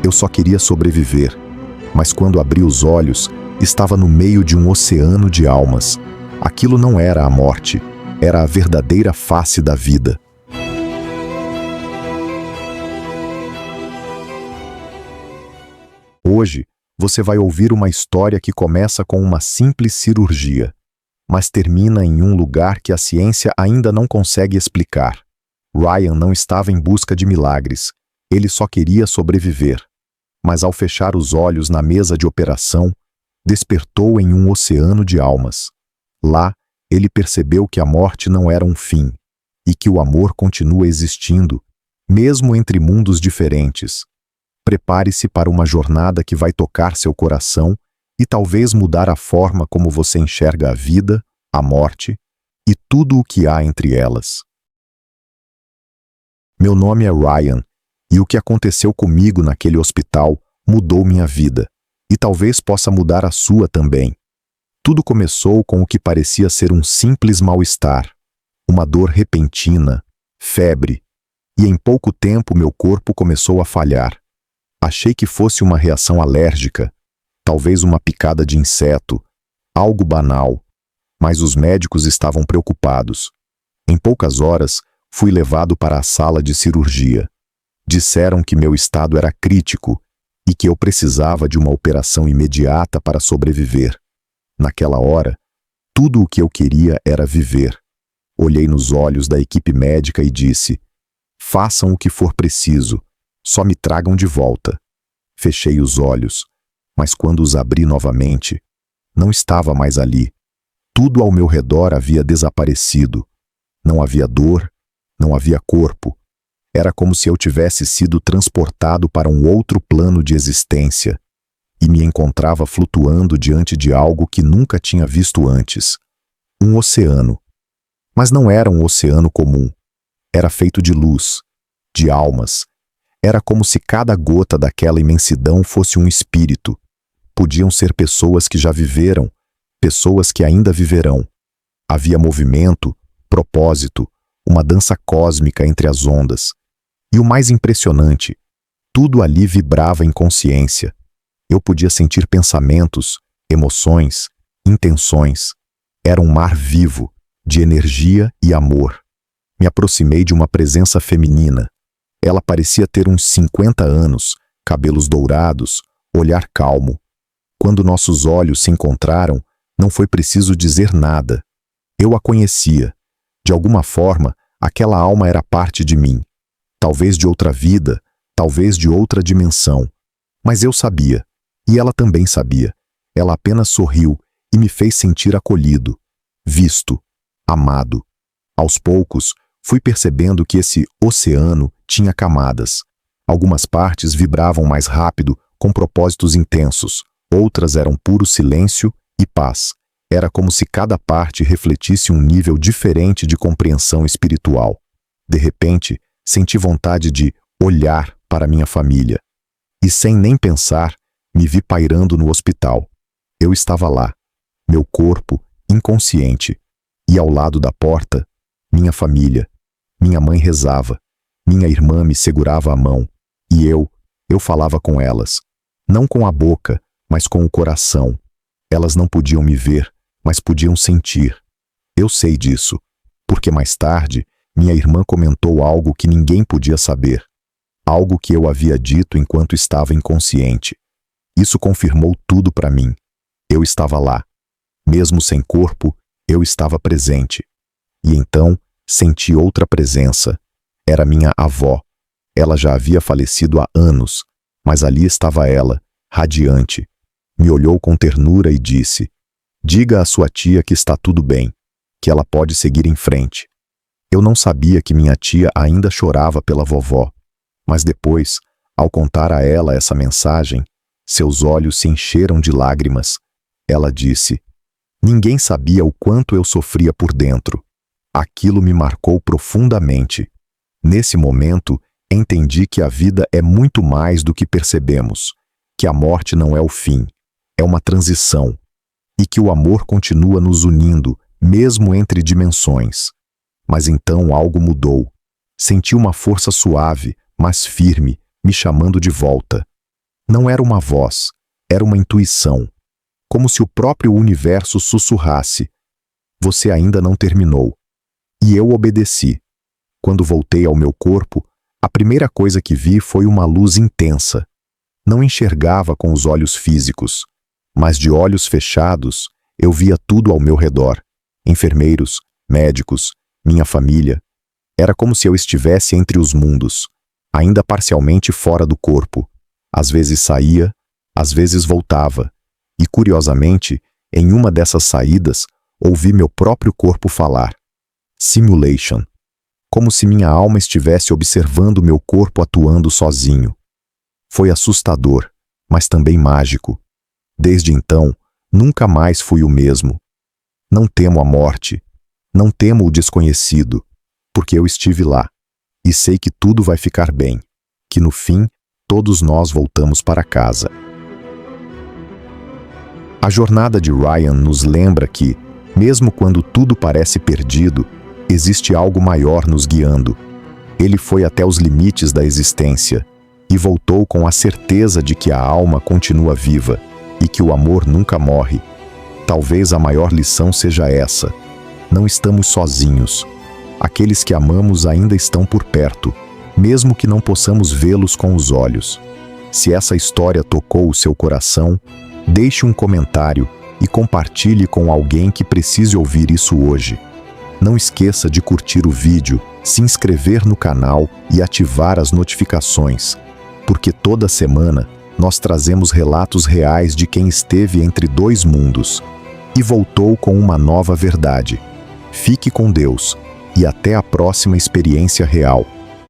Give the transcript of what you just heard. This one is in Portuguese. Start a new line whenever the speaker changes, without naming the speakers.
Eu só queria sobreviver. Mas quando abri os olhos, estava no meio de um oceano de almas. Aquilo não era a morte, era a verdadeira face da vida. Hoje, você vai ouvir uma história que começa com uma simples cirurgia, mas termina em um lugar que a ciência ainda não consegue explicar. Ryan não estava em busca de milagres, ele só queria sobreviver. Mas ao fechar os olhos na mesa de operação, despertou em um oceano de almas. Lá, ele percebeu que a morte não era um fim, e que o amor continua existindo, mesmo entre mundos diferentes. Prepare-se para uma jornada que vai tocar seu coração e talvez mudar a forma como você enxerga a vida, a morte e tudo o que há entre elas. Meu nome é Ryan, e o que aconteceu comigo naquele hospital mudou minha vida, e talvez possa mudar a sua também. Tudo começou com o que parecia ser um simples mal-estar, uma dor repentina, febre, e em pouco tempo meu corpo começou a falhar. Achei que fosse uma reação alérgica, talvez uma picada de inseto, algo banal, mas os médicos estavam preocupados. Em poucas horas, fui levado para a sala de cirurgia. Disseram que meu estado era crítico e que eu precisava de uma operação imediata para sobreviver. Naquela hora, tudo o que eu queria era viver. Olhei nos olhos da equipe médica e disse: façam o que for preciso, só me tragam de volta. Fechei os olhos, mas quando os abri novamente, não estava mais ali. Tudo ao meu redor havia desaparecido. Não havia dor, não havia corpo. Era como se eu tivesse sido transportado para um outro plano de existência e me encontrava flutuando diante de algo que nunca tinha visto antes. Um oceano. Mas não era um oceano comum. Era feito de luz, de almas. Era como se cada gota daquela imensidão fosse um espírito. Podiam ser pessoas que já viveram, pessoas que ainda viverão. Havia movimento, propósito, uma dança cósmica entre as ondas. E o mais impressionante, tudo ali vibrava em consciência. Eu podia sentir pensamentos, emoções, intenções. Era um mar vivo, de energia e amor. Me aproximei de uma presença feminina. Ela parecia ter uns 50 anos, cabelos dourados, olhar calmo. Quando nossos olhos se encontraram, não foi preciso dizer nada. Eu a conhecia. De alguma forma, aquela alma era parte de mim. Talvez de outra vida, talvez de outra dimensão. Mas eu sabia. E ela também sabia. Ela apenas sorriu e me fez sentir acolhido, visto, amado. Aos poucos, fui percebendo que esse oceano tinha camadas. Algumas partes vibravam mais rápido, com propósitos intensos. Outras eram puro silêncio e paz. Era como se cada parte refletisse um nível diferente de compreensão espiritual. De repente, senti vontade de olhar para minha família. E sem nem pensar, me vi pairando no hospital. Eu estava lá, meu corpo inconsciente, e ao lado da porta, minha família. Minha mãe rezava, minha irmã me segurava a mão, e eu falava com elas, não com a boca, mas com o coração. Elas não podiam me ver, mas podiam sentir. Eu sei disso, porque mais tarde, minha irmã comentou algo que ninguém podia saber, algo que eu havia dito enquanto estava inconsciente. Isso confirmou tudo para mim. Eu estava lá. Mesmo sem corpo, eu estava presente. E então, senti outra presença. Era minha avó. Ela já havia falecido há anos, mas ali estava ela, radiante. Me olhou com ternura e disse: diga à sua tia que está tudo bem, que ela pode seguir em frente. Eu não sabia que minha tia ainda chorava pela vovó, mas depois, ao contar a ela essa mensagem, seus olhos se encheram de lágrimas. Ela disse: ninguém sabia o quanto eu sofria por dentro. Aquilo me marcou profundamente. Nesse momento, entendi que a vida é muito mais do que percebemos, que a morte não é o fim, é uma transição, e que o amor continua nos unindo, mesmo entre dimensões. Mas então algo mudou. Senti uma força suave, mas firme, me chamando de volta. Não era uma voz, era uma intuição, como se o próprio universo sussurrasse: você ainda não terminou. E eu obedeci. Quando voltei ao meu corpo, a primeira coisa que vi foi uma luz intensa. Não enxergava com os olhos físicos, mas de olhos fechados eu via tudo ao meu redor: enfermeiros, médicos, minha família. Era como se eu estivesse entre os mundos, ainda parcialmente fora do corpo. Às vezes saía, às vezes voltava, e curiosamente, em uma dessas saídas, ouvi meu próprio corpo falar. Simulation. Como se minha alma estivesse observando meu corpo atuando sozinho. Foi assustador, mas também mágico. Desde então, nunca mais fui o mesmo. Não temo a morte, não temo o desconhecido, porque eu estive lá, e sei que tudo vai ficar bem, que no fim, todos nós voltamos para casa. A jornada de Ryan nos lembra que, mesmo quando tudo parece perdido, existe algo maior nos guiando. Ele foi até os limites da existência e voltou com a certeza de que a alma continua viva e que o amor nunca morre. Talvez a maior lição seja essa: não estamos sozinhos. Aqueles que amamos ainda estão por perto, mesmo que não possamos vê-los com os olhos. Se essa história tocou o seu coração, deixe um comentário e compartilhe com alguém que precise ouvir isso hoje. Não esqueça de curtir o vídeo, se inscrever no canal e ativar as notificações, porque toda semana nós trazemos relatos reais de quem esteve entre dois mundos e voltou com uma nova verdade. Fique com Deus e até a próxima experiência real.